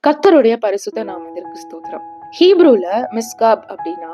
கர்த்தருடைய பரிசுத்த நாமத்திற்கு ஸ்தோத்திரம். ஹீப்ரூல மிஸ்காப் அப்படின்னா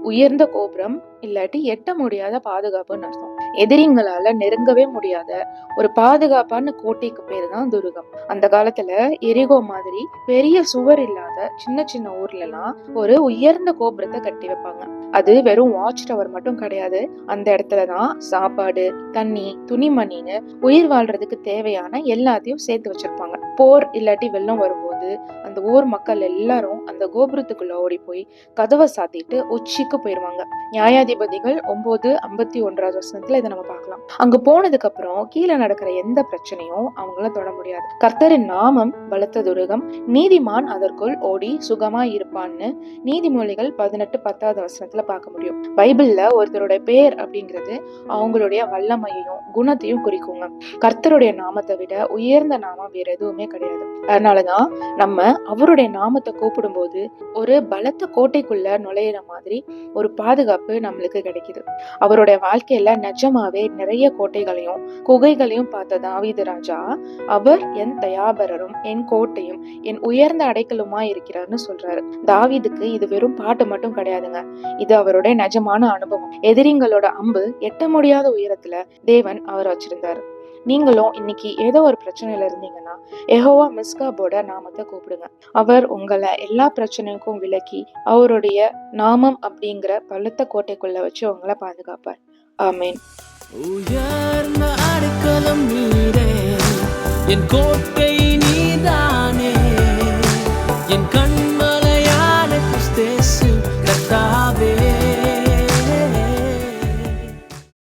உயர்ந்த கோபுரம் இல்லாட்டி எட்ட முடியாத பாதுகாப்புன்னு அர்த்தம். எதிரிங்களால நெருங்கவே முடியாத ஒரு பாதுகாப்பான கோட்டைக்கு பேரு தான் துருகம். அந்த காலத்துல எரிகோ மாதிரி பெரிய சுவர் இல்லாத சின்ன சின்ன ஊர்ல எல்லாம் ஒரு உயர்ந்த கோபுரத்தை கட்டி வைப்பாங்க. அது வெறும் வாட்ச் டவர் மட்டும் கிடையாது. அந்த இடத்துலதான் சாப்பாடு, தண்ணி, துணிமணின்னு உயிர் வாழ்றதுக்கு தேவையான எல்லாத்தையும் சேர்த்து வச்சிருப்பாங்க. போர் இல்லாட்டி வெள்ளம் வரும்போது அந்த ஊர் மக்கள் எல்லாரும் அந்த கோபுரத்துக்குள்ள ஓடி போய் கதவை சாத்திட்டு உச்சிக்கு போயிருவாங்க. நியாயாதிபதிகள் 9:51 இதை நம்ம பார்க்கலாம். அங்க போனதுக்கு அப்புறம் கீழே நடக்கிற எந்த பிரச்சனையும் அவங்கள தொட முடியாது. கர்த்தரின் நாமம் பலத்த துருகம், நீதிமான் அதற்குள் ஓடி சுகமா இருப்பான்னு நீதிமொழிகள் 18:10 பார்க்க முடியும். பைபிள்ல ஒருத்தருடைய பேர் அப்படிங்கிறது அவங்களுடைய வல்லமையையும் குணத்தையும் குறிக்குங்க. கர்த்தருடைய நாமத்தை விட உயர்ந்த நாமம் வேற எதுவுமே கிடையாது. அதனாலதான் நம்ம அவருடைய நாமத்தை கூப்பிடும் போது ஒரு பலத்த கோட்டைக்குள்ள நுழையிற மாதிரி ஒரு பாதுகாப்பு நம்மளுக்கு கிடைக்குது. அவருடைய வாழ்க்கையில நிஜமாவே நிறைய கோட்டைகளையும் குகைகளையும் பார்த்த தாவீது ராஜா, அவர் என் தயாபரரும் என் கோட்டையும் என் உயர்ந்த அடைக்கலுமா இருக்கிறார்னு சொல்றாரு. தாவீதுக்கு இது வெறும் பாட்டு மட்டும் கிடையாதுங்க, இது அவருடைய நிஜமான அனுபவம். எதிரிங்களோட அம்பு எட்ட முடியாத உயரத்துல தேவன் அவர் வச்சிருந்தாரு. நீங்களும் இன்னைக்கு ஏதோ ஒரு பிரச்சனையில இருந்தீங்கன்னா யெகோவா மிஸ்காபோட நாமத்தை கூப்பிடுங்க. அவர் உங்களை எல்லா பிரச்சனைக்கும் விலக்கி அவருடைய நாமம் அப்படிங்கிற பலத்த கோட்டைக்குள்ள வச்சு உங்களை பாதுகாப்பார். ஆமேன். உயர்ந்த அடைக்கலம் நீரே, என் கோட்டை